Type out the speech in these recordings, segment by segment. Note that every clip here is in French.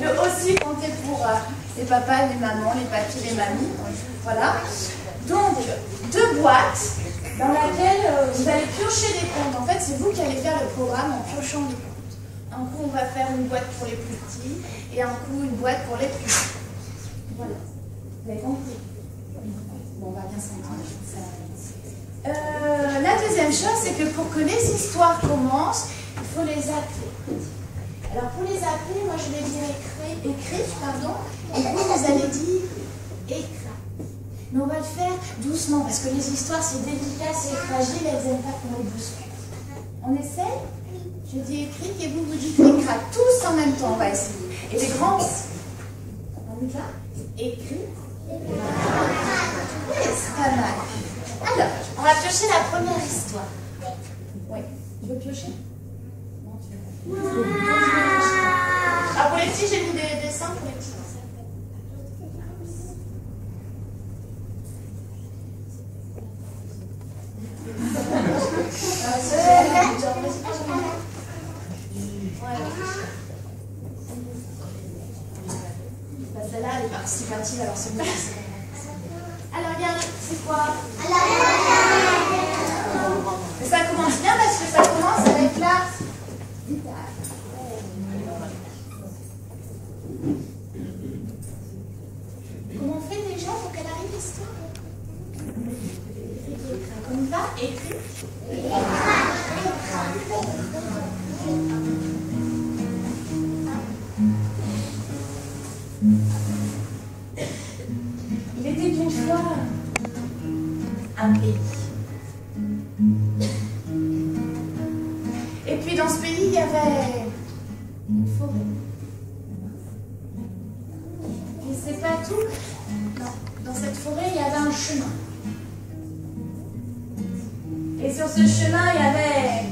Je veux aussi compter pour les papas, les mamans, les papis, les mamies. Voilà. Donc, 2 boîtes dans lesquelles vous allez piocher des comptes. En fait, c'est vous qui allez faire le programme en piochant des comptes. Un coup, on va faire une boîte pour les plus petits et un coup, une boîte pour les plus grands. Voilà. Vous avez compris? Bon, on va bien s'entendre. La deuxième chose, c'est que pour que les histoires commencent, il faut les appeler. Alors pour les appeler, moi je vais dire écrire, pardon, et vous allez dire écrit. Mais on va le faire doucement, parce que les histoires c'est délicat, c'est fragile, elles n'aiment pas qu'on les bouscule. On essaye? Je dis écrit et vous dites écrit. Tous en même temps, on va essayer. Et les grands aussi. On y va? Écrit. Oui, c'est pas mal. Alors, on va piocher la première histoire. Oui. Tu veux piocher? Non, tu veux pas. Alors pour les petits, j'ai mis des dessins pour les petits. Celle-là, elle est participative, alors c'est mieux. Alors, regarde, c'est quoi? Mais ça commence bien parce que ça commence avec la guitare. Comment on fait déjà pour qu'elle arrive l'histoire? On y va? Écrit. Il était une fois un pays. Et puis dans ce pays, il y avait une forêt. Et c'est pas tout. Non, dans cette forêt, il y avait un chemin. Et sur ce chemin, il y avait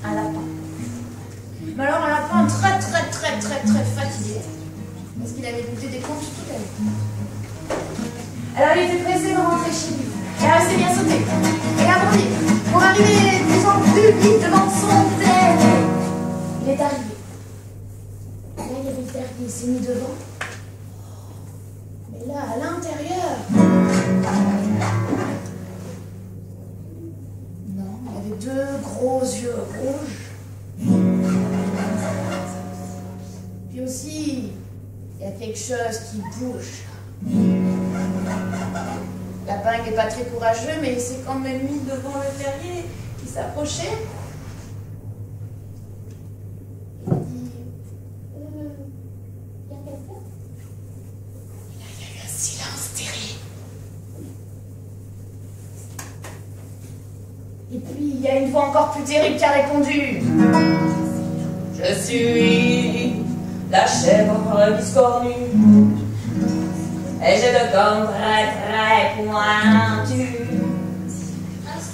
un lapin. Mais alors un lapin très fatigué. Parce qu'il avait goûté des contes toute la nuit. Alors il était pressé de rentrer chez lui. Et alors il s'est bien sauté. Et abondé. Pour arriver de plus en plus vite devant son terrier. Il est arrivé. Et là il y avait le terrier. Il s'est mis devant. Mais là, à l'intérieur. Non, il y avait 2 gros yeux rouges. Puis aussi, il y a quelque chose qui bouge. Le lapin n'est pas très courageux, mais il s'est quand même mis devant le terrier. Il s'approchait. Il dit il y a quelqu'un? Et là, il y a eu un silence terrible. Et puis, il y a une voix encore plus terrible qui a répondu. Je suis la chèvre biscornue. Et j'ai le corps très pointu.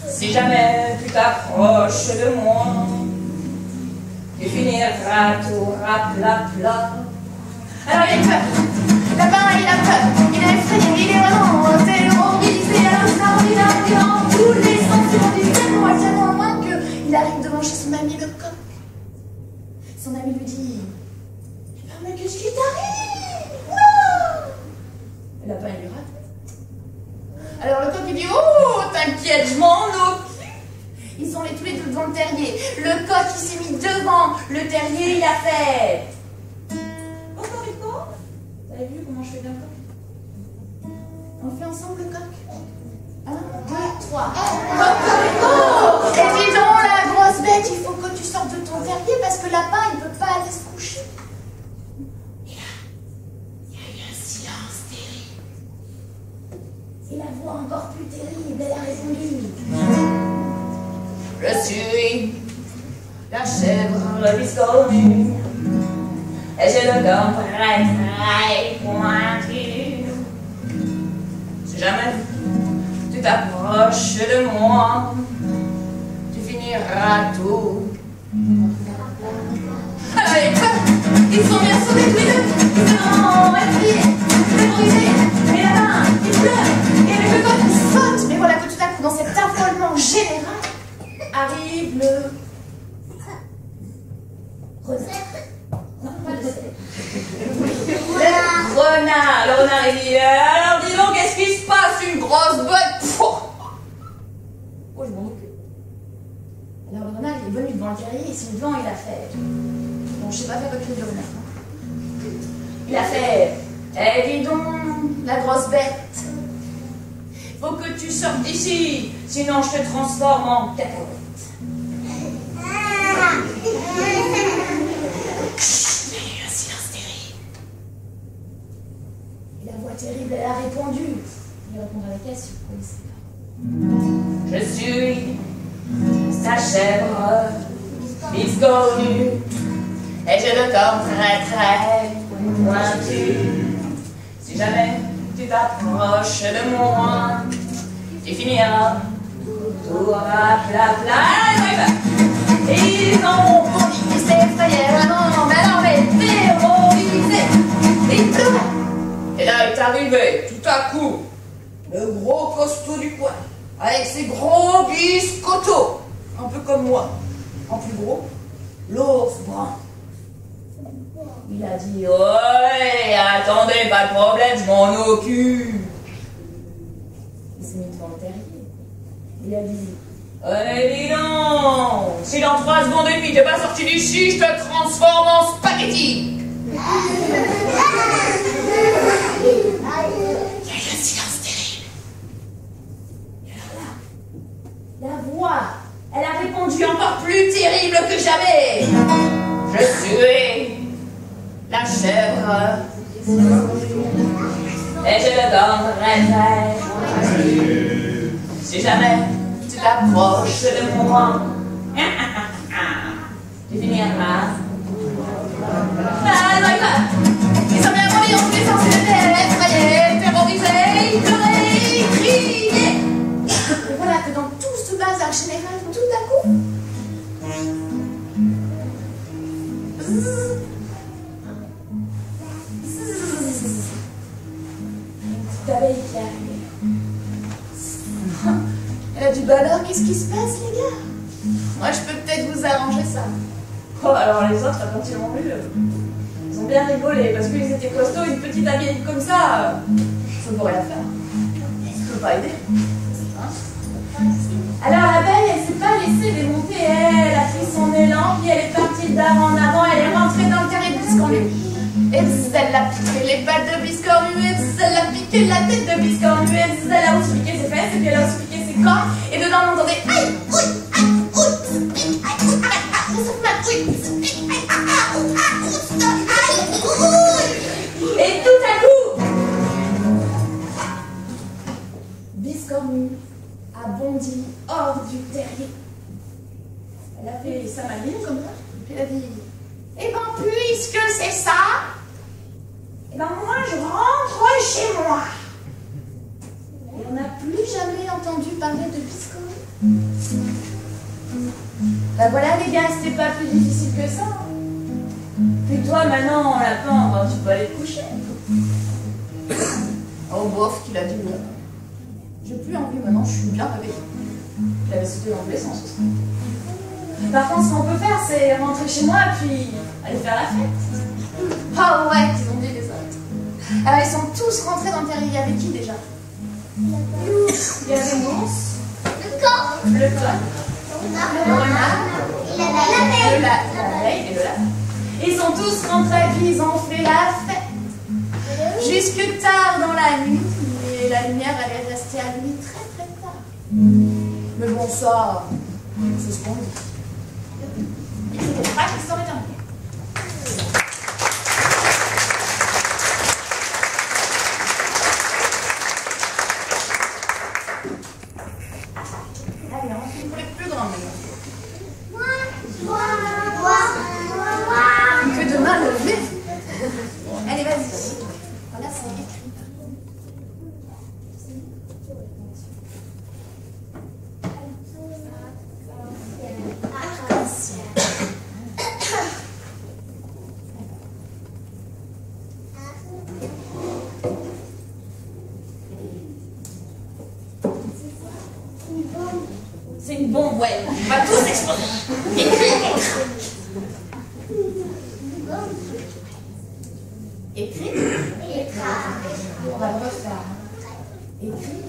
Si jamais tu t'approches de moi, tu finiras tout rapla-pla. Alors il a peur. Lapin, il a peur. Il est effrayé, il est vraiment terrorisé. Alors il a dans tous les sens. Tellement loin qu'il arrive devant chez son ami le coq. Son ami lui dit mais qu'est-ce qui t'arrive? Le lapin il lui rate. Alors le coq il dit oh t'inquiète je m'en occupe. Ils sont tous les deux devant le terrier. Le coq il s'est mis devant le terrier. Il a fait Cocorico. Vous avez vu comment je fais bien le coq? On le fait ensemble le coq. 1, 2, 3 Cocorico. Et dis donc la grosse bête, il faut que tu sortes de ton terrier parce que le lapin il peut pas aller se coucher. Et la voix encore plus terrible, elle a répondu. Je suis la chèvre biscornue. Et j'ai le corps très pointu. Si jamais tu t'approches de moi, tu finiras tout. Allez, ils sont bien sauvés tous les deux. Ils sont effrayés, terrorisés. Et là-bas, il pleure. Et avec le coq qui saute. Mais voilà que tout à coup, dans cet affolement général, arrive le renard. Non, pas le renard. il dit, alors dis donc, qu'est-ce qui se passe, une grosse botte? Oh, je m'en occupe. Alors le renard, il est venu devant le terrier, et son devant, il a fait... Bon, je sais pas faire le cri du renard. Hein. Il a fait... Eh, dis donc, la grosse bête. Faut que tu sortes d'ici, sinon je te transforme en cacahuète. Un silence terrible. Et la voix terrible, elle a répondu. Il répondra avec elle, si vous connaissez pas. Je suis sa chèvre, biscornue, et j'ai le corps très très pointu. Si jamais tu t'approches de moi, tu finiras tout à plat plat. Et ils ont bondi, ils s'effrayaient vraiment, mais non, mais terrorisés. Ils pleuraient. Et là est arrivé, tout à coup, le gros costaud du coin, avec ses gros biscottos, un peu comme moi, en plus gros, l'ours brun. Il a dit, ouais, attendez, pas de problème, je m'en occupe. Il s'est mis devant le terrier. Il a dit, dis donc, si dans 3 secondes et demie t'es pas sorti d'ici, je te transforme en spaghetti. Il y a eu un silence terrible. Et alors là, la voix, elle a répondu encore plus terrible que jamais. Je suis la chèvre, et j'ai le corps très très. Si jamais tu t'approches de moi, tu finiras. Ah non, ils sont bien envie, on est censé effrayer, terroriser, pleurer, crier. Et voilà que dans tout ce bazar général, tout à coup, d'abeille qui arrive. Elle a dit, bah alors, qu'est-ce qui se passe, les gars? Moi, je peux peut-être vous arranger ça. Oh, alors les autres, quand ils l'ont vu, ils ont bien rigolé, parce qu'ils étaient costauds, une petite habillée comme ça, ça ne peut rien faire. Ça ne peut pas aider. Hein? Alors, l'abeille, elle ne s'est pas laissée démonter, elle a pris son élan, puis elle est partie d'avant en avant, elle est rentrée dans le carré de biscornu. Et elle a piqué les pattes de biscornu, et elle a piqué la tête de biscornu, et elle a aussi piqué ses fesses, et puis elle a aussi piqué ses corps, et dedans on entendait aïe, ouïe, pique, aïe, ouïe, et tout à coup, biscornu a bondi hors du terrier. Elle a fait sa maline comme ça, puis elle a dit, eh ben puisque c'est ça, eh ben moi je rentre chez moi. Et on n'a plus jamais entendu parler de biscornu. Ben voilà les gars, c'était pas plus difficile que ça. Puis toi maintenant, lapin, ben, tu peux aller te coucher. Oh bof, qu'il a dit là. J'ai plus envie maintenant, je suis bien réveillée. Il avait sauté dans tous les sens aussi. Par contre, ce qu'on peut faire, c'est rentrer chez moi et puis aller faire la fête. Ah ouais, ils ont dit les autres. Alors ils sont tous rentrés dans le terrier. Il y avait qui déjà? Il y avait l'ours, le coq, le renard, l'abeille et le lapin. Ils sont tous rentrés puis ils ont fait la fête. Jusque tard dans la nuit. Et la lumière allait rester allumée très très tard. Mais bon, ça, c'est ce qu'on dit. Et c'était pas l'histoire est terminée. Allez, on finit pour les plus grands maintenant. Que de mal levé. Allez, vas-y. Voilà, c'est écrit. C'est une bombe, ouais. On va tous exploser. Écrit. Écrit. On va le refaire. Écrit.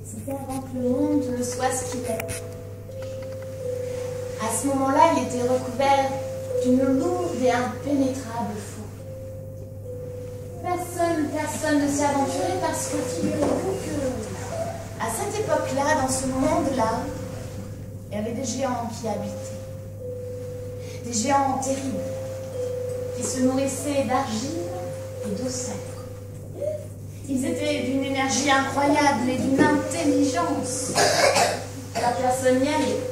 C'était avant que le monde ne soit ce qu'il est. À ce moment-là, il était recouvert d'une lourde et impénétrable foule. Personne ne s'y aventurait parce que figurez-vous que, à cette époque-là, dans ce monde-là, il y avait des géants qui habitaient. Des géants terribles, qui se nourrissaient d'argile et d'eau salée. Ils étaient d'une énergie incroyable et d'une intelligence. La personne n'y allait.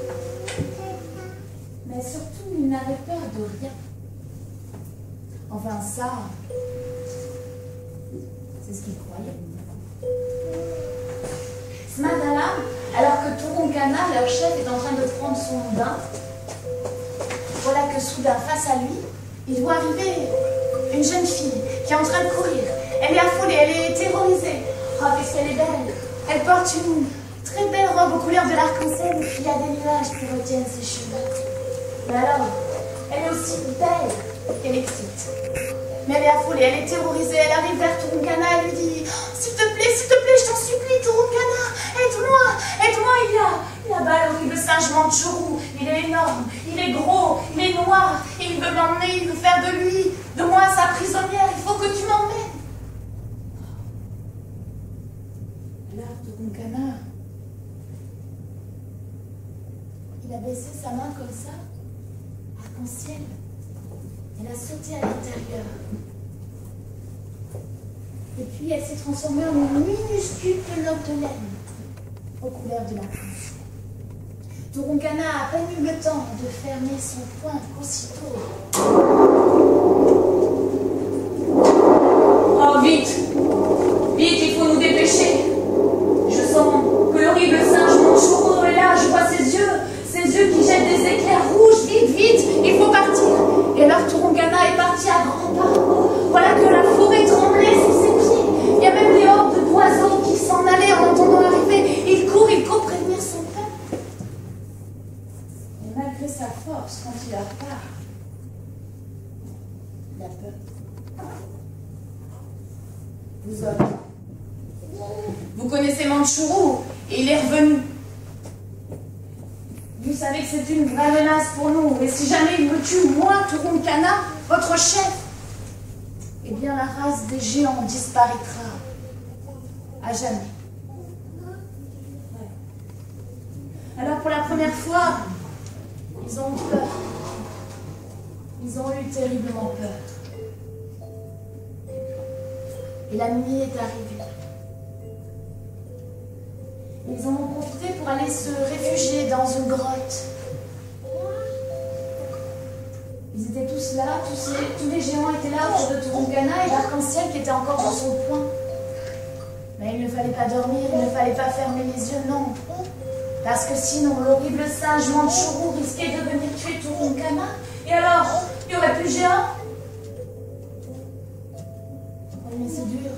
Mais surtout, ils n'avaient peur de rien. Enfin, ça, c'est ce qu'ils croyaient. Ce matin-là, alors que Turunkana, leur chef, est en train de prendre son bain, voilà que soudain, face à lui, il voit arriver une jeune fille qui est en train de courir. Elle est affolée, elle est terrorisée. Oh, qu'est-ce qu'elle est belle! Elle porte une très belle robe aux couleurs de l'arc-en-ciel et puis il y a des nuages qui retiennent ses cheveux. Mais alors, elle est aussi belle qu'elle est petite. Mais elle est affolée, elle est terrorisée, elle arrive vers Turunkana, elle lui dit « S'il te plaît, je t'en supplie, Turunkana, aide-moi, il y a là-bas l'horrible singe Mandchourou, il est énorme, il est gros, il est noir, et il veut m'emmener, il veut faire de moi sa prisonnière, il faut que tu m'emmènes. » Alors Turunkana, il a baissé sa main comme ça, arc-en-ciel. Elle a sauté à l'intérieur. Et puis elle s'est transformée en une minuscule pelote de laine aux couleurs de l'arc-en-ciel. Turunkana a à peine eu le temps de fermer son poing qu'aussitôt. Oh, vite! Vite, il faut nous dépêcher! Je sens que l'horrible singe Mandchourou est là, je vois ses yeux qui jettent des éclairs rouges. Vite, il faut partir! Et alors Turunkana est parti à grands pas. Voilà que la forêt tremblait sous ses pieds. Il y a même des hordes d'oiseaux qui s'en allaient en entendant arriver. Il court prévenir son peuple. Et malgré sa force, quand il leur parle, il a peur. Vous hommes, vous connaissez Mandchourou et il est revenu. Vous savez que c'est une vraie menace pour nous. Et si jamais il me tue, moi, Turunkana, votre chef, eh bien la race des géants disparaîtra à jamais. Ouais. Alors pour la première fois, ils ont eu peur. Ils ont eu terriblement peur. Et la nuit est arrivée. Ils en ont profité pour aller se réfugier dans une grotte. Ils étaient tous là, tous les géants étaient là autour de Turunkana et l'arc-en-ciel qui était encore dans son poing. Mais il ne fallait pas dormir, il ne fallait pas fermer les yeux, non. Parce que sinon, l'horrible singe Mandchourou risquait de venir tuer Turunkana. Et alors, il n'y aurait plus de géants? Oui, mais c'est dur.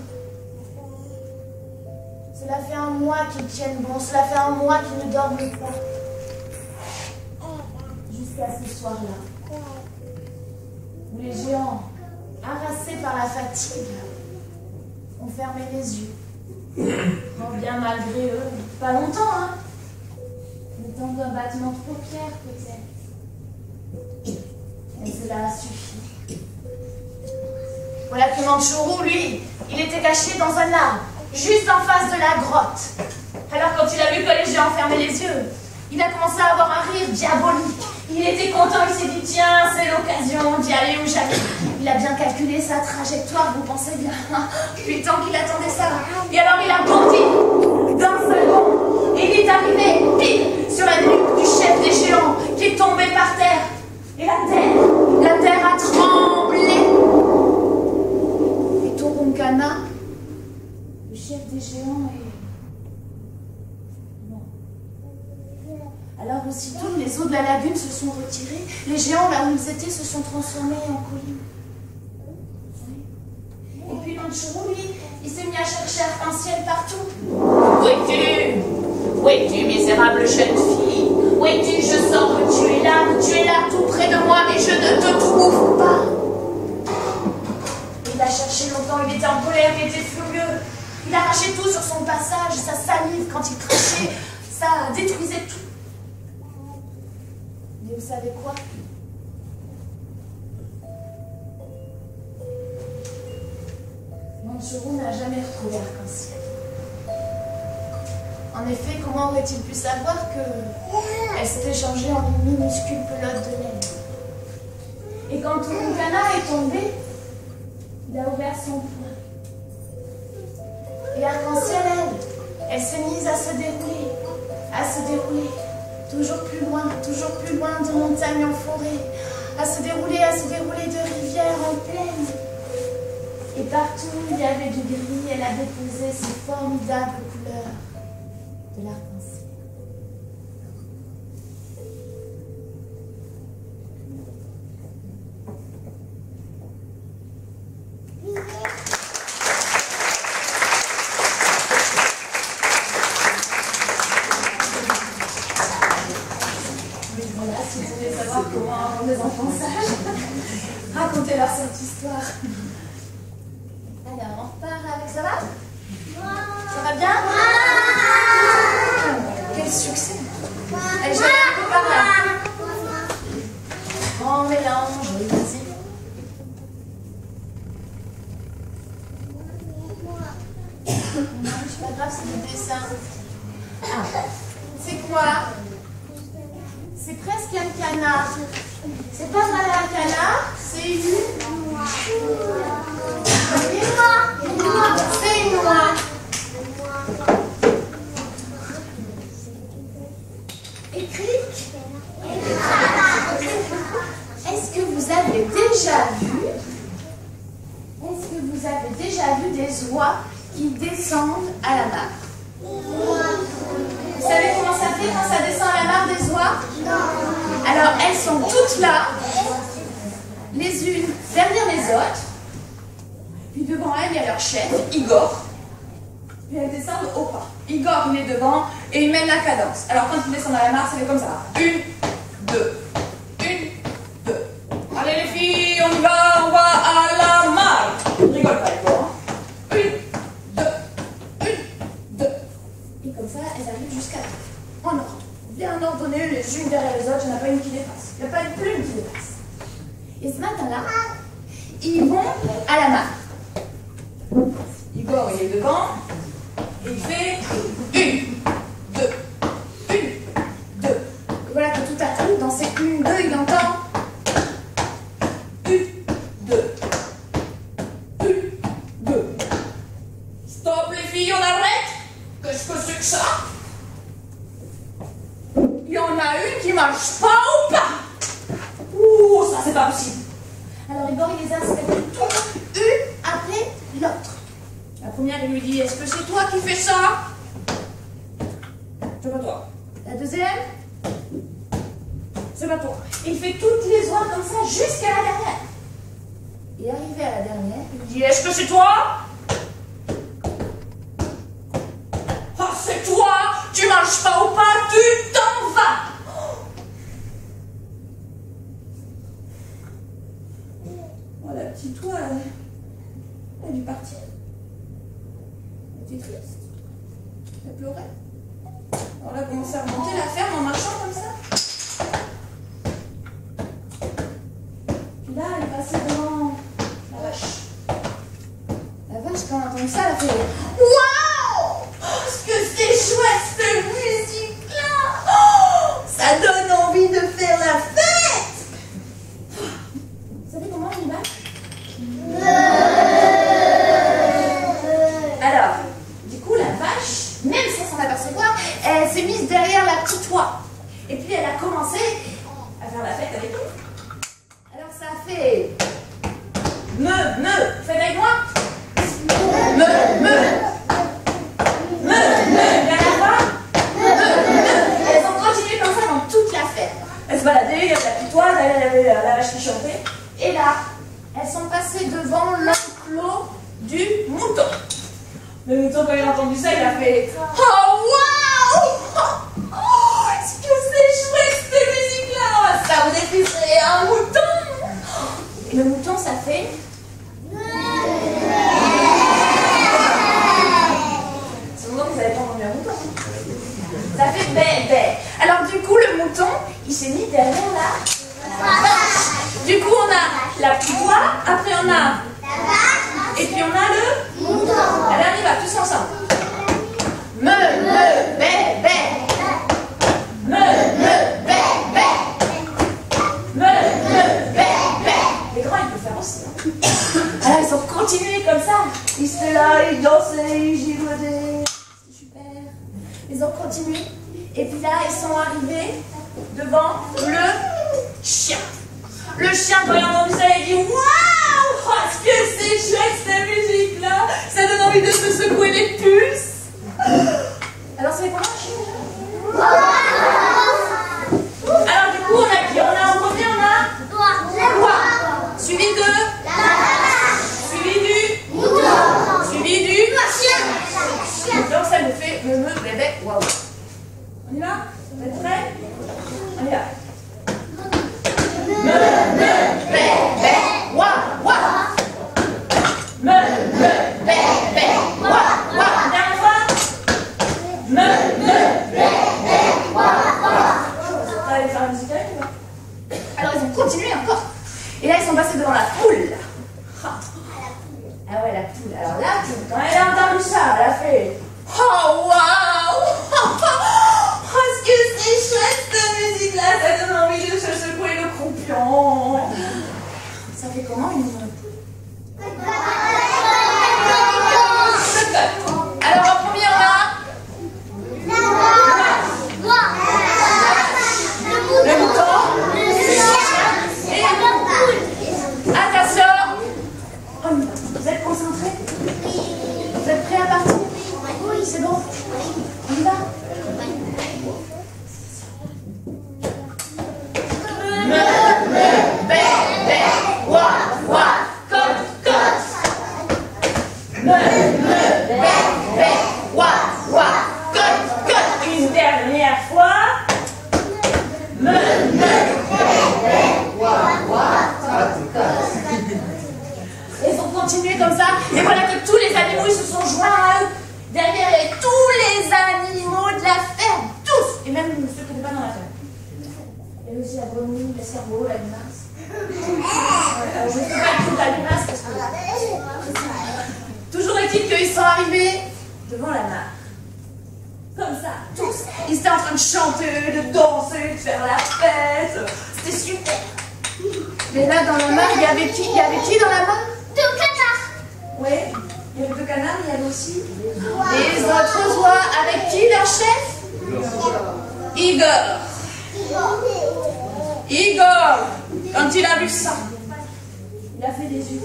Cela fait un mois qu'ils tiennent bon, cela fait un mois qu'ils ne dorment pas. Jusqu'à ce soir-là, où les géants, harassés par la fatigue, ont fermé les yeux. Oh, bien malgré eux, pas longtemps, hein. Le temps d'un battement de paupières, peut-être. Et cela a suffi. Voilà que Mandchourou, lui, il était caché dans un arbre, juste en face de la grotte. Alors quand il a vu que les géants fermaient les yeux, il a commencé à avoir un rire diabolique. Il était content, il s'est dit, tiens, c'est l'occasion d'y aller ou jamais. Il a bien calculé sa trajectoire, vous pensez bien. Depuis le temps qu'il attendait ça. Et alors il a bondi d'un seul bond. Et il est arrivé pile sur la nuque du chef des géants qui est tombé par terre. Et la terre a tremblé. Et Turunkana, le chef des géants, est mort. Alors aussitôt, les eaux de la lagune se sont retirées. Les géants, là où ils étaient, se sont transformés en collines. Et puis Mandchourou, lui, il s'est mis à chercher arc-en-ciel partout. Où es-tu? Où es-tu, misérable jeune fille? Où es-tu? Je sens que tu es là tout près de moi, mais je ne te trouve pas. Il a cherché longtemps, il était en colère, il était furieux. Il arrachait tout sur son passage, sa salive quand il crachait, ça détruisait tout. Mais vous savez quoi? Mandchourou n'a jamais retrouvé Arc-en-Ciel. En effet, comment aurait-il pu savoir qu'elle s'était changée en une minuscule pelote de laine? Et quand Turunkana est tombé, il a ouvert son poing. Et Arc-en-Ciel, elle s'est mise à se dérouler, toujours plus loin de montagne en forêt, à se dérouler de rivière en plaine. Et partout où il y avait du gris, elle a déposé ces formidables couleurs de l'arc-en-ciel. Voilà, si vous voulez savoir comment rendre les enfants sages, racontez-leur cette histoire. Alors, on repart avec... Ça va? Ça va bien? Quel succès! Allez, je vais un peu par là. On mélange, oui, vas-y. Non, c'est pas grave, c'est du dessin. Ah, c'est quoi? C'est presque un canard. C'est pas mal un canard, c'est une... C'est une noix. Et cric. Est-ce que vous avez déjà vu des oies qui descendent à la mare? Vous savez comment ça fait quand ça descend à la mare des oies? Alors elles sont toutes là, les unes derrière les autres. Puis devant elles, il y a leur chef, Igor. Puis elles descendent au pas. Igor, il est devant et il mène la cadence. Alors quand ils descendent à la mare, ça fait comme ça. 1, 2. 1, 2. Allez les filles, on va à la mare. Rigole pas, Igor. 1, 2. 1, 2. Et comme ça, elles arrivent jusqu'à là. En ordre. Bien ordonnées, les unes derrière les autres, il n'y en a pas une qui dépasse. Il n'y a pas une plume qui dépasse. Et ce matin-là, ils vont à la mare. Igor, il est devant, et il fait 1, 2, 1, 2. Et voilà que tout à coup, dans ces 1, 2, il entend 1, 2, 1, 2. Stop les filles, on arrête. Qu'est-ce que c'est que ça? Il y en a une qui marche pas ou pas? Ouh, ça c'est pas possible. Alors Igor, il les a installés toutes, une après l'autre. La première, il lui dit, est-ce que c'est toi qui fais ça? C'est pas toi. La deuxième, c'est pas toi. Il fait toutes les oies comme ça jusqu'à la dernière. Et arrivé à la dernière, il lui dit, est-ce que c'est toi? Ah, c'est toi! Tu marches pas ou pas? Tu t'en vas! Oh, la petite oie, elle est partie. Elle était triste. Elle pleurait. Alors là, elle a commencé à remonter la ferme en marchant comme ça. Puis là, elle est passée devant la vache. La vache, quand elle a entendu ça, elle a fait waouh! Oh, ce que c'est chouette cette musique-là! Oh, ça donne envie de faire la fête! Vous savez comment on y va? Alors, du coup, la vache, même sans s'en apercevoir, elle s'est mise derrière la petite oie. Et puis, elle a commencé à faire la fête avec nous. Alors, ça a fait... Faites avec moi. Il y en a pas. Elles ont continué comme ça dans toute la fête. Elles se baladaient, il y avait la petite oie, derrière, il y avait la vache qui chantait. Et là, elles sont passées devant l'enclos du mouton. Le mouton, quand il a entendu ça, il a fait oh waouh! Oh Ça fait bé. Alors du coup, le mouton, il s'est mis derrière la vache. Du coup, on a la poire, après on a la vache, et puis on a le mouton. Allez, on y va, tous ensemble. Bé. Les grands, ils peuvent faire aussi. Alors, ils ont continué comme ça. Ils étaient là, ils dansaient, ils gigotaient. C'est super. Ils ont continué. Et puis là, ils sont arrivés devant le chien. Le chien, quand il a entendu ça, il a dit « Waouh, est-ce que c'est chouette cette musique-là! Ça donne envie de se secouer les puces! » Alors, c'est comment? Alors, du coup, on a qui? On a en premier, on a roi. Suivi de la vache. Suivi du mouton. Suivi du chien. Donc, ça nous fait bébé, waouh. On y va? Vous êtes prêts? On y va. Bébé, waouh. Bébé, waouh. Dernière fois. Allez faire la musique avec moi. Alors ils ont continué encore. Et là ils sont passés devant la poule. Ah ouais, la poule. Alors la poule, quand elle a entendu ça, elle a fait oh waouh. Est-ce que c'est chouette cette musique là? Ça donne envie de se secouer le croupion. Ça fait comment une poule? Alors en premier on a le mouton, le chien et la poule. Attention, on y va. Vous êtes concentrés? Vous êtes prêts à partir? Oui, c'est bon. On y va? Bébé, wa, cote. Bébé, wa, cote. Une dernière fois. Ils ont continué comme ça, et voilà que tous les animaux ils se sont joints à eux. Derrière, il y avait tous les animaux de la ferme, tous, et même ceux qui n'étaient pas dans la ferme. Il y avait aussi la grenouille, le cerveau, la limace. Alors, je ne sais pas tout la limace parce que. Toujours est-il qu'ils sont arrivés devant la mare. Comme ça, tous. Ils étaient en train de chanter, de danser, de faire la fête. C'était super. Mais là, dans la mare, il y avait qui? Il y avait qui dans la mare? Deux canards. Oui, il y avait deux canards, il y avait aussi les autres oies. Avec qui, leur chef? Igor. Igor, quand il a vu ça, il a fait des yeux.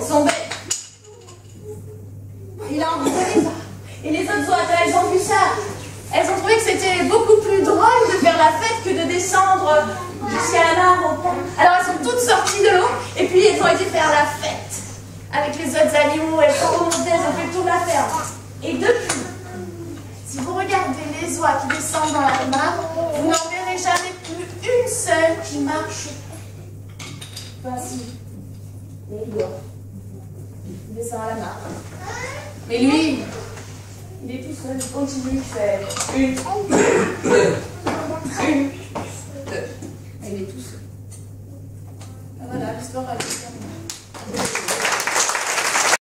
Son bec. Il a envoyé ça. Et les autres oies, elles ont vu ça. Elles ont trouvé que c'était beaucoup plus drôle de faire la fête que de descendre jusqu'à la mare. Alors elles sont toutes sorties de l'eau et puis elles ont été faire la fête avec les autres animaux. Elles sont remontées, elles ont fait le tour de la ferme. Et depuis, si vous regardez les oies qui descendent dans la mare, vous n'en verrez jamais plus une seule qui marche. Enfin si, mais il descend à la mare. Mais lui, il est tout seul, il continue, il fait une, deux. Et il est tout seul. Ah, voilà, l'histoire a été